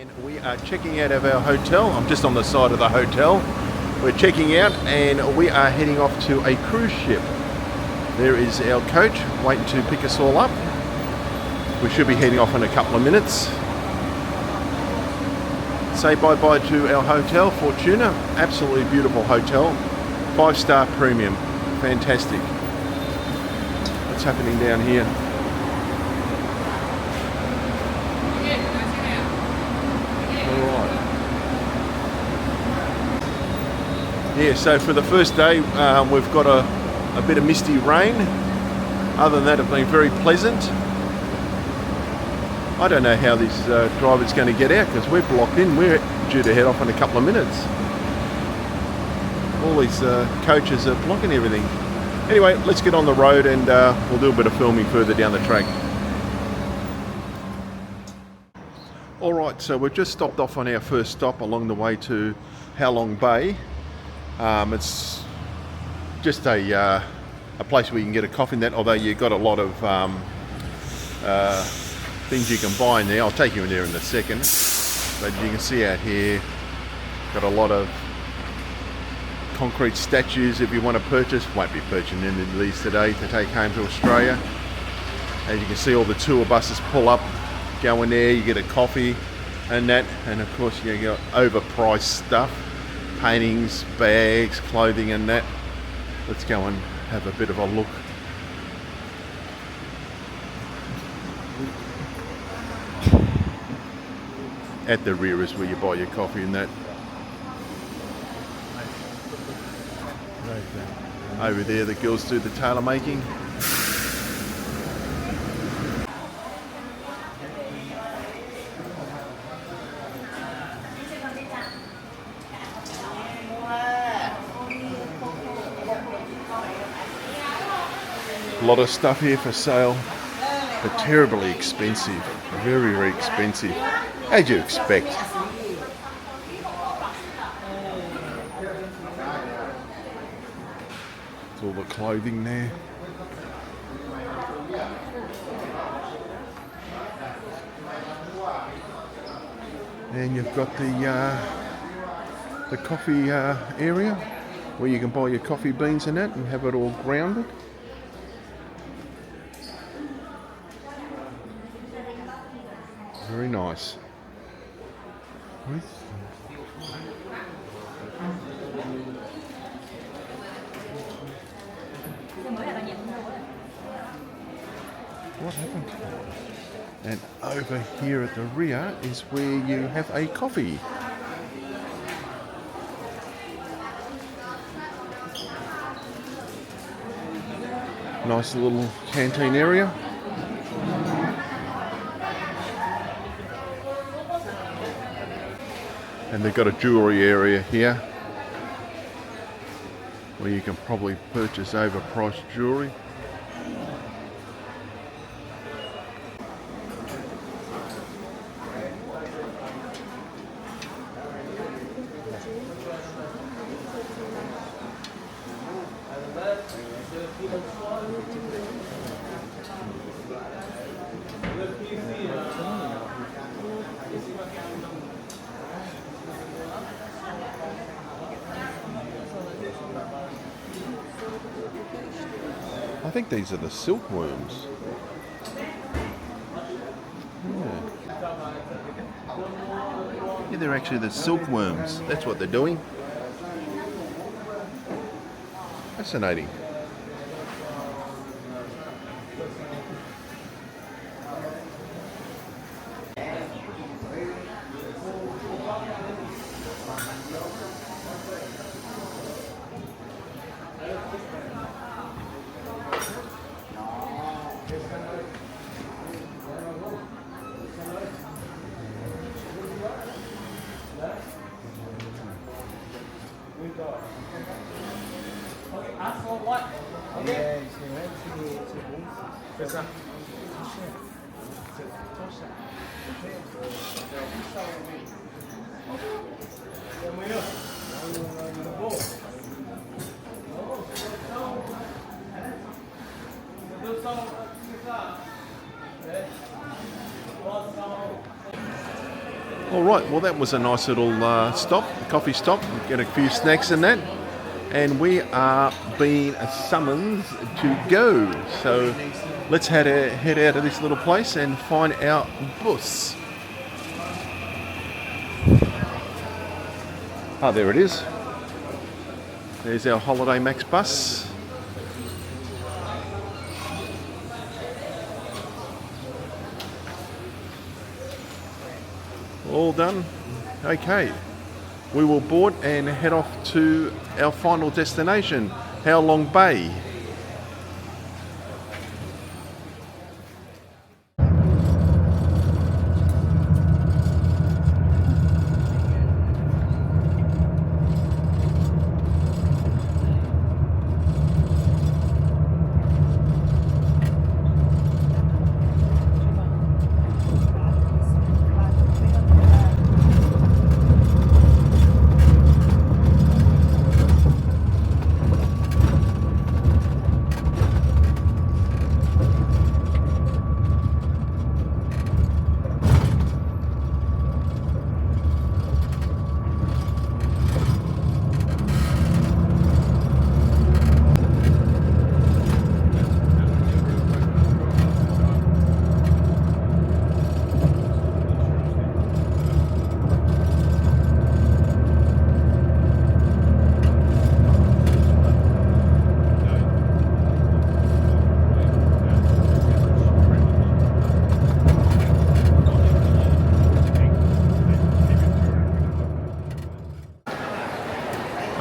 And we are checking out of our hotel. I'm just on the side of the hotel. We're checking out and we are heading off to a cruise ship. There is our coach waiting to pick us all up. We should be heading off in a couple of minutes. Say bye-bye to our hotel, Fortuna. Absolutely beautiful hotel. 5-star premium. Fantastic. What's happening down here? Alright. Yeah, so for the first day we've got a bit of misty rain. Other than that, it's been very pleasant. I don't know how this driver's going to get out because we're blocked in. We're due to head off in a couple of minutes. All these coaches are blocking everything. Anyway, let's get on the road and we'll do a bit of filming further down the track. Alright, so we've just stopped off on our first stop along the way to Halong Bay. It's just a place where you can get a coffee and that, although you've got a lot of things you can buy in there. I'll take you in there in a second. But you can see out here, got a lot of concrete statues if you want to purchase. Won't be purchasing any of these today to take home to Australia. As you can see, all the tour buses pull up, go in there, you get a coffee and that, and of course you got overpriced stuff, paintings, bags, clothing and that. Let's go and have a bit of a look. At the rear is where you buy your coffee and that. Over there the girls do the tailor making. A lot of stuff here for sale, but terribly expensive. Very, very expensive. As you expect. It's all the clothing there. And you've got the coffee area where you can buy your coffee beans and that and have it all grounded. Very nice. What happened? And over here at the rear is where you have a coffee. Nice little canteen area. And they've got a jewellery area here where you can probably purchase overpriced jewellery. I think these are the silkworms. Yeah, they're actually the silkworms. That's what they're doing. Fascinating. Ask for what? Okay. C'est ça. All right, well that was a nice little stop, coffee stop. Get a few snacks and that. And we are being summoned to go. So let's head out of this little place and find our bus. Oh, there it is. There's our Holiday Max bus. All done. Okay. We will board and head off to our final destination, How Long Bay.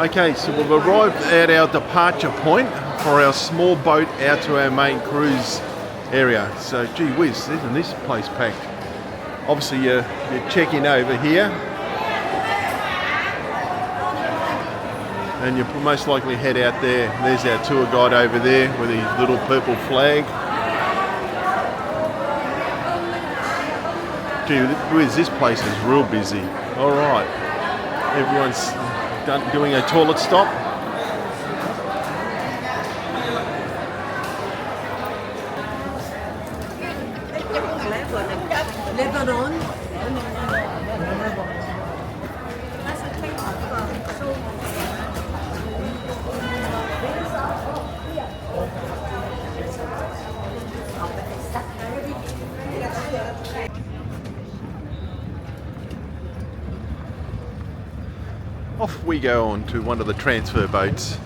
Okay, so we've arrived at our departure point for our small boat out to our main cruise area. So, gee whiz, isn't this place packed? Obviously, you're checking over here, and you'll most likely head out there. There's our tour guide over there with his little purple flag. Gee whiz, this place is real busy. All right, everyone's doing a toilet stop. Off we go on to one of the transfer boats.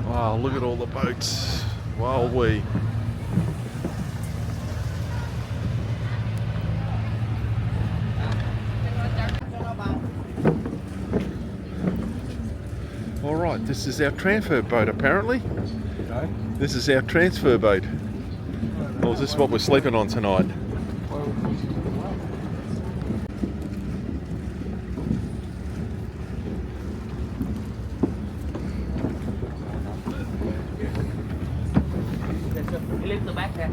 Wow, look at all the boats. Wow, we. All right, this is our transfer boat apparently. Okay. This is our transfer boat. Well, is this what we're sleeping on tonight? Lift the back there.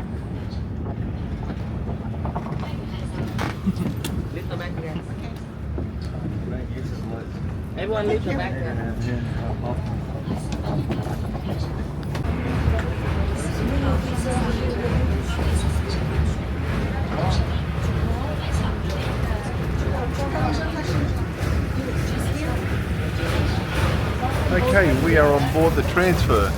Lift the back there. Everyone lift the back there. Okay, we are on board the transfer.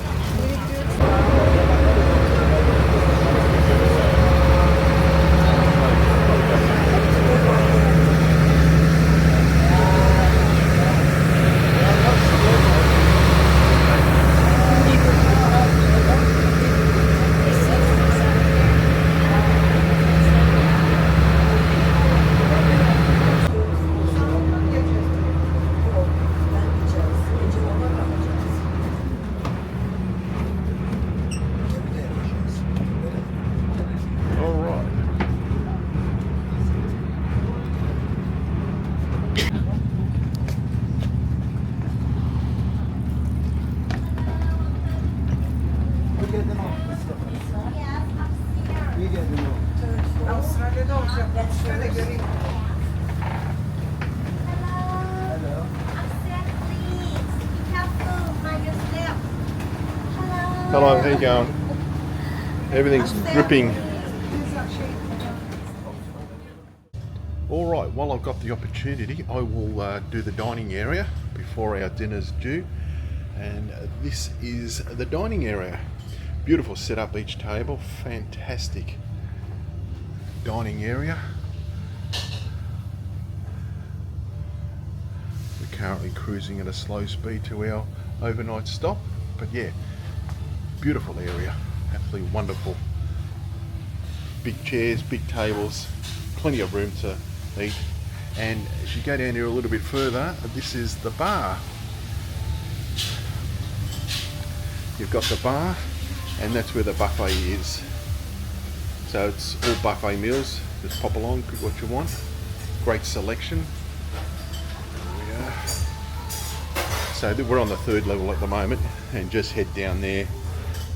get them off. You get them off. Australia'da olacak. Şöyle göreyim. Hello. Upstairs, please. Be careful. Mind your step. Hello. Hello, how you going? Everything's dripping. All right, while I've got the opportunity, I will do the dining area before our dinner's due. And this is the dining area. Beautiful setup, each table, fantastic dining area. We're currently cruising at a slow speed to our overnight stop, but yeah, beautiful area, absolutely wonderful. Big chairs, big tables, plenty of room to eat. And as you go down here a little bit further, this is the bar. You've got the bar, and that's where the buffet is. So it's all buffet meals. Just pop along, pick what you want. Great selection. There we are. So we're on the third level at the moment, and just head down there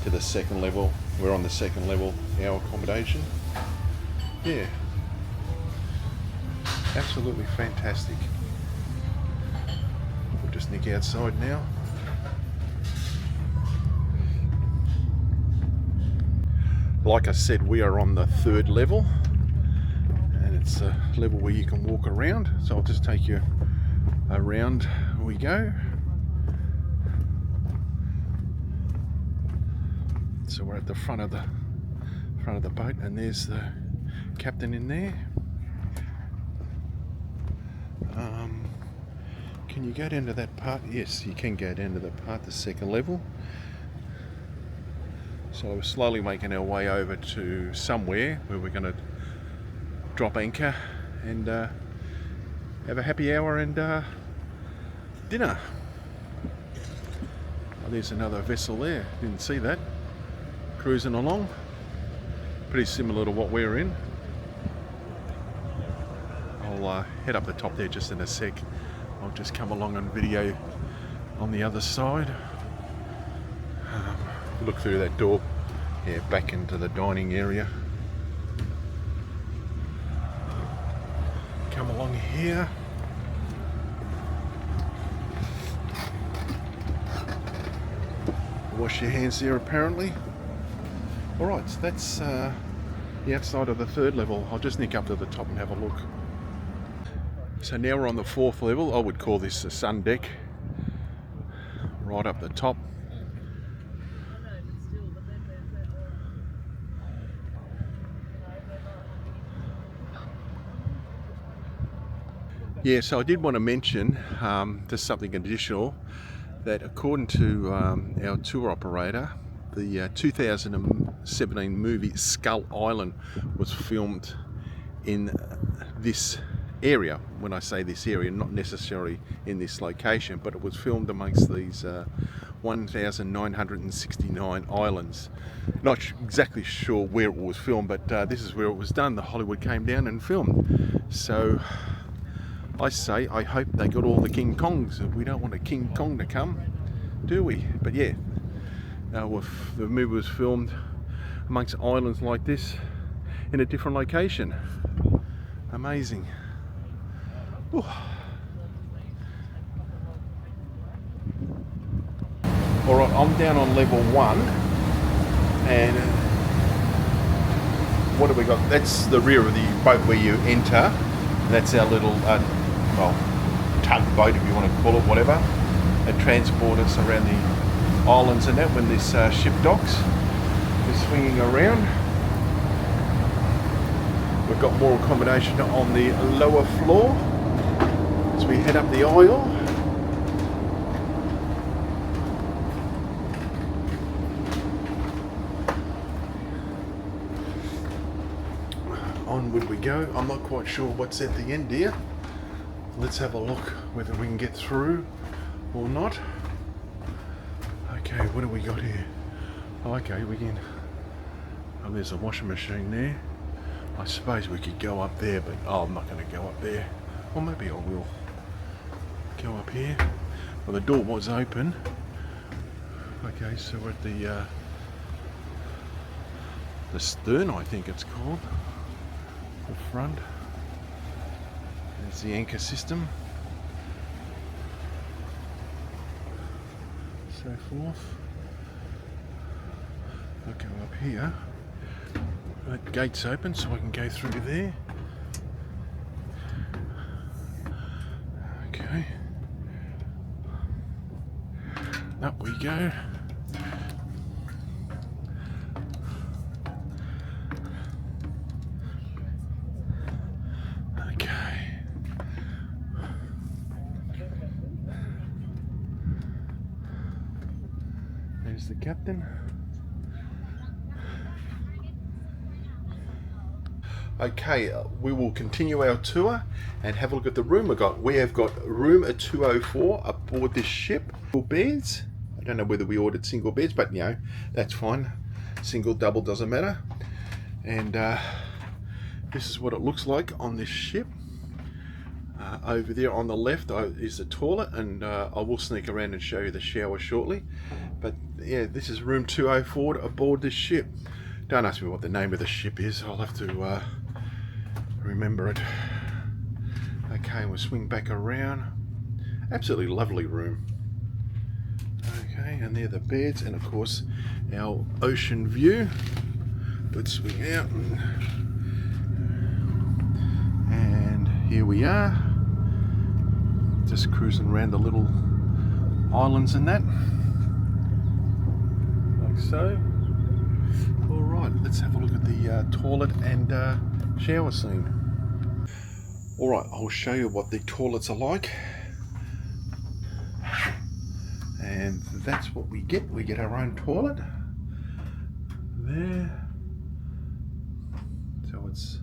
to the second level. We're on the second level, our accommodation. Yeah, absolutely fantastic. We'll just nick outside now. Like I said, we are on the third level, and it's a level where you can walk around. So I'll just take you around. We go. So we're at the front of the boat, and there's the captain in there. Can you go down to that part? Yes, you can go down to the part, the second level. So we're slowly making our way over to somewhere where we're going to drop anchor and have a happy hour and dinner. Oh, there's another vessel there, didn't see that. Cruising along, pretty similar to what we're in. I'll head up the top there just in a sec. I'll just come along and video on the other side. Look through that door, yeah, back into the dining area. Come along here. Wash your hands there apparently. Alright, so that's the outside of the third level. I'll just nick up to the top and have a look. So now we're on the fourth level. I would call this a sun deck. Right up the top. Yeah, so I did want to mention just something additional, that according to our tour operator, the 2017 movie Skull Island was filmed in this area. When I say this area, not necessarily in this location, but it was filmed amongst these 1,969 islands. Not exactly sure where it was filmed, but this is where it was done. The Hollywood came down and filmed. So I say, I hope they got all the King Kongs. We don't want a King Kong to come, do we? But yeah, the movie was filmed amongst islands like this in a different location. Amazing. Ooh. Alright, I'm down on level 1, and what have we got? That's the rear of the boat where you enter. That's our little tugboat, if you want to call it, whatever. They transport us around the islands and that when this ship docks. We're swinging around. We've got more accommodation on the lower floor as we head up the aisle. Onward we go. I'm not quite sure what's at the end here. Let's have a look whether we can get through or not. Okay, what do we got here? Okay, we can... Oh, there's a washing machine there. I suppose we could go up there, but I'm not going to go up there. Or maybe I will. Go up here. Well, the door was open. Okay, so we're at the the stern, I think it's called. The front. There's the anchor system. So forth. I'll go up here. The gate's open so I can go through there. Okay. Up we go. Okay. There's the captain. Okay, we will continue our tour and have a look at the room we got. We have got room 204 aboard this ship. Single beds. I don't know whether we ordered single beds, but you know, that's fine. Single, double, doesn't matter. And this is what it looks like on this ship. Over there on the left is the toilet, and I will sneak around and show you the shower shortly. But yeah, this is room 204 aboard this ship. Don't ask me what the name of the ship is. I'll have to remember it. Okay, we'll swing back around. Absolutely lovely room. Okay, and there are the beds, and of course our ocean view. Let's swing out, and here we are, just cruising around the little islands and that, like so. Alright, let's have a look at the toilet and shower scene. Alright, I'll show you what the toilets are like. And that's what we get. We get our own toilet. There. So it's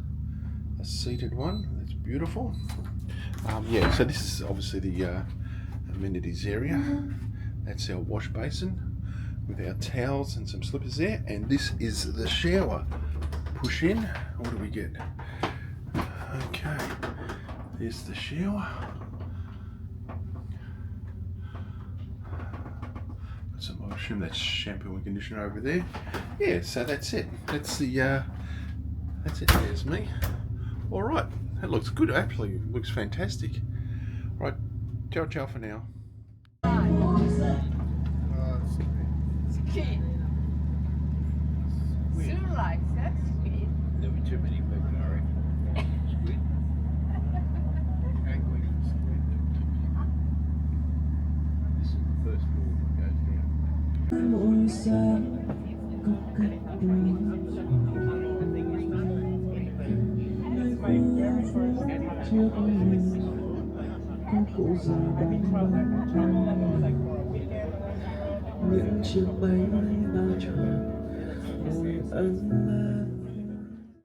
a seated one. That's beautiful. Yeah, so this is obviously the amenities area. That's our wash basin with our towels and some slippers there, and this is the shower. Push in. What do we get? Okay, there's the shower. Some, I assume that's shampoo and conditioner over there. Yeah, so that's it. That's the that's it. There's me. All right, that looks good. Actually, looks fantastic. Right, ciao ciao for now. Sweet. Still like that sweet. There'll be too many people, I reckon. Squid. Angling and squid. This is the first floor that goes down. Những chiếc bánh bao tròn môi ấm áp